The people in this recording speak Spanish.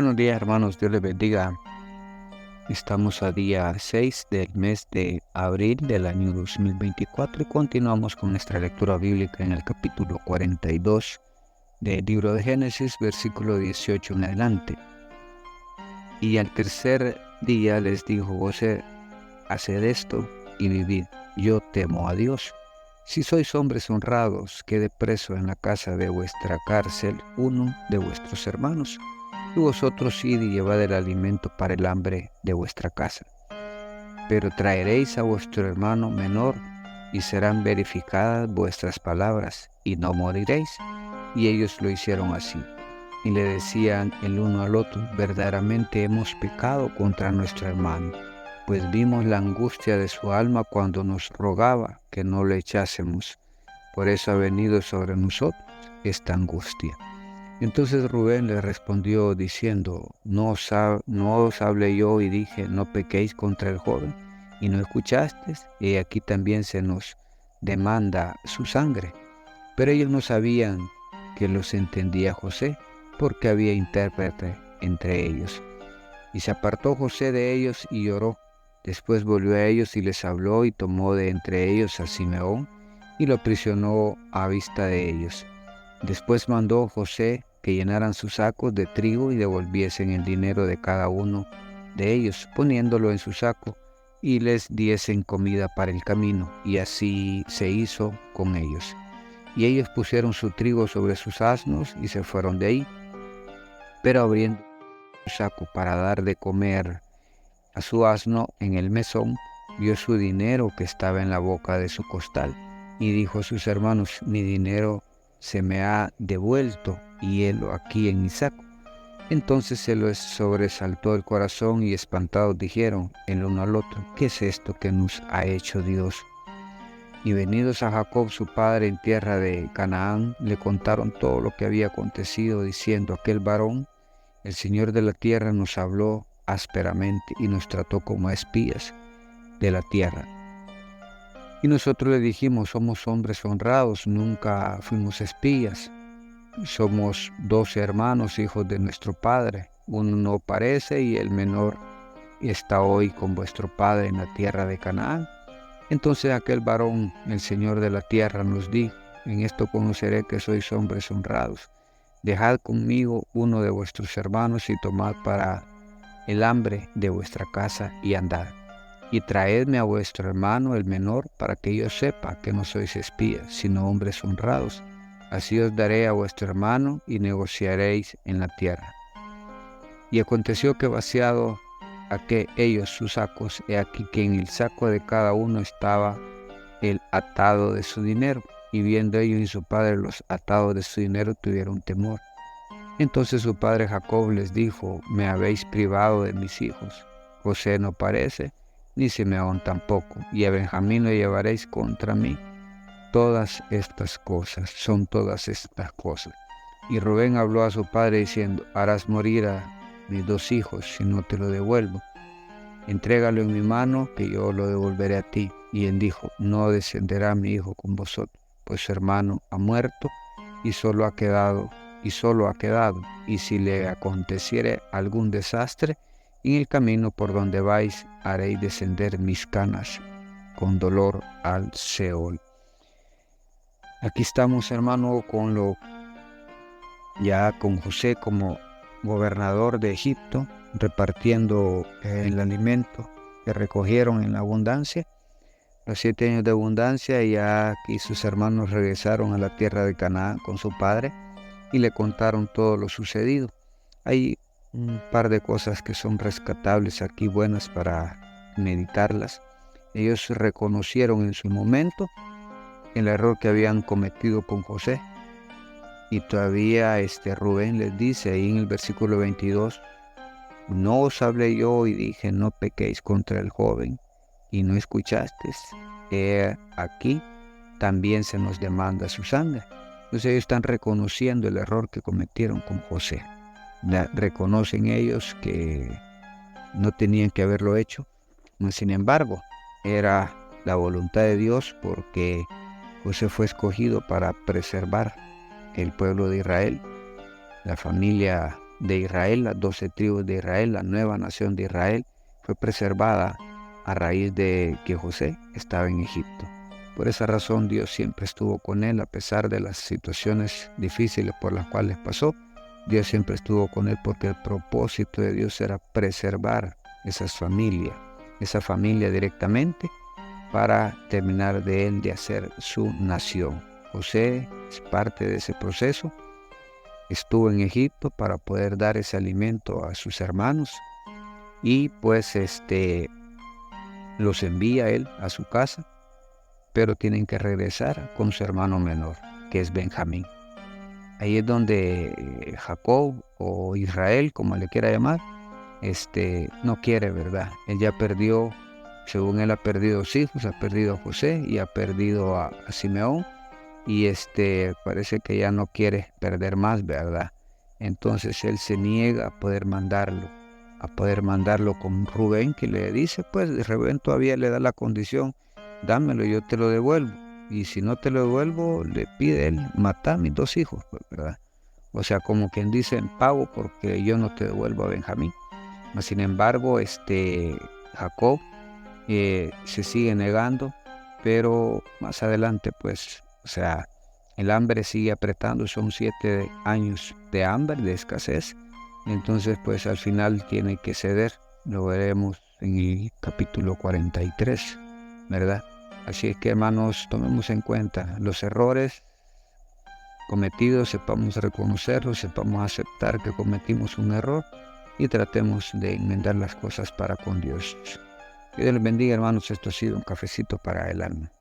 Buenos días, hermanos, Dios les bendiga. Estamos a día 6 del mes de abril del año 2024 y continuamos con nuestra lectura bíblica en el capítulo 42 del libro de Génesis, versículo 18 en adelante. Y al tercer día les dijo José: haced esto y vivid, yo temo a Dios. Si sois hombres honrados, quede preso en la casa de vuestra cárcel uno de vuestros hermanos, y vosotros id y llevad el alimento para el hambre de vuestra casa. Pero traeréis a vuestro hermano menor, y serán verificadas vuestras palabras, y no moriréis. Y ellos lo hicieron así. Y le decían el uno al otro: verdaderamente hemos pecado contra nuestro hermano, pues vimos la angustia de su alma cuando nos rogaba que no le echásemos. Por eso ha venido sobre nosotros esta angustia. Entonces Rubén le respondió diciendo: no os hablé yo y dije, no pequéis contra el joven, y no escuchasteis, y aquí también se nos demanda su sangre. Pero ellos no sabían que los entendía José, porque había intérprete entre ellos. Y se apartó José de ellos y lloró. Después volvió a ellos y les habló, y tomó de entre ellos a Simeón y lo aprisionó a vista de ellos. Después mandó José que llenaran sus sacos de trigo y devolviesen el dinero de cada uno de ellos, poniéndolo en su saco, y les diesen comida para el camino, y así se hizo con ellos. Y ellos pusieron su trigo sobre sus asnos y se fueron de ahí. Pero abriendo su saco para dar de comer a su asno en el mesón, vio su dinero que estaba en la boca de su costal, y dijo a sus hermanos: mi dinero se me ha devuelto, y helo aquí en mi saco. Entonces se les sobresaltó el corazón, y espantados dijeron el uno al otro: ¿qué es esto que nos ha hecho Dios? Y venidos a Jacob su padre en tierra de Canaán, le contaron todo lo que había acontecido, diciendo: aquel varón, el Señor de la tierra, nos habló ásperamente y nos trató como a espías de la tierra. Y nosotros le dijimos: somos hombres honrados, nunca fuimos espías. Somos 12 hermanos, hijos de nuestro padre. Uno no parece, y el menor está hoy con vuestro padre en la tierra de Canaán. Entonces aquel varón, el Señor de la tierra, nos dijo: en esto conoceré que sois hombres honrados. Dejad conmigo uno de vuestros hermanos y tomad para el hambre de vuestra casa y andad. Y traedme a vuestro hermano el menor, para que yo sepa que no sois espías, sino hombres honrados. Así os daré a vuestro hermano y negociaréis en la tierra. Y aconteció que vaciado ellos sus sacos, he aquí que en el saco de cada uno estaba el atado de su dinero. Y viendo ellos y su padre los atados de su dinero, tuvieron temor. Entonces su padre Jacob les dijo: me habéis privado de mis hijos. José no parece, ni Simeón tampoco, y a Benjamín lo llevaréis contra mí. Todas estas cosas. Y Rubén habló a su padre diciendo: harás morir a mis 2 hijos si no te lo devuelvo. Entrégalo en mi mano, que yo lo devolveré a ti. Y él dijo: no descenderá mi hijo con vosotros, pues su hermano ha muerto y solo ha quedado. Y si le aconteciere algún desastre en el camino por donde vais, haréis descender mis canas con dolor al Seol. Aquí estamos, hermano, con José como gobernador de Egipto, repartiendo el alimento que recogieron en la abundancia, los 7 años de abundancia. Y ya aquí sus hermanos regresaron a la tierra de Canaán con su padre y le contaron todo lo sucedido. Hay un par de cosas que son rescatables aquí, buenas para meditarlas. Ellos reconocieron en su momento el error que habían cometido con José. Y todavía Rubén les dice ahí en el versículo 22: no os hablé yo y dije, no pequéis contra el joven, y no escuchasteis. Aquí también se nos demanda su sangre. Entonces ellos están reconociendo el error que cometieron con José. Reconocen ellos que no tenían que haberlo hecho. Sin embargo, era la voluntad de Dios, porque José fue escogido para preservar el pueblo de Israel, la familia de Israel, las 12 tribus de Israel, la nueva nación de Israel, fue preservada a raíz de que José estaba en Egipto. Por esa razón Dios siempre estuvo con él a pesar de las situaciones difíciles por las cuales pasó. Dios siempre estuvo con él porque el propósito de Dios era preservar esa familia directamente para terminar de él de hacer su nación. José es parte de ese proceso. Estuvo en Egipto para poder dar ese alimento a sus hermanos y pues los envía él a su casa, pero tienen que regresar con su hermano menor, que es Benjamín. Ahí es donde Jacob o Israel, como le quiera llamar, no quiere, ¿verdad? Él ya perdió, según él ha perdido 2 hijos, ha perdido a José y ha perdido a Simeón, y parece que ya no quiere perder más, ¿verdad? Entonces él se niega a poder mandarlo con Rubén, que le dice, pues Rubén todavía le da la condición, dámelo, yo te lo devuelvo, y si no te lo devuelvo, le pide él, mata a mis 2 hijos, pues, ¿verdad? O sea, como quien dice, en pago porque yo no te devuelvo a Benjamín. Sin embargo, Jacob se sigue negando, pero más adelante, pues, o sea, el hambre sigue apretando, son 7 años de hambre, de escasez, entonces pues al final tiene que ceder. Lo veremos en el capítulo 43, ¿verdad? Así es que, hermanos, tomemos en cuenta los errores cometidos, sepamos reconocerlos, sepamos aceptar que cometimos un error y tratemos de enmendar las cosas para con Dios. Que Dios les bendiga, hermanos. Esto ha sido un cafecito para el alma.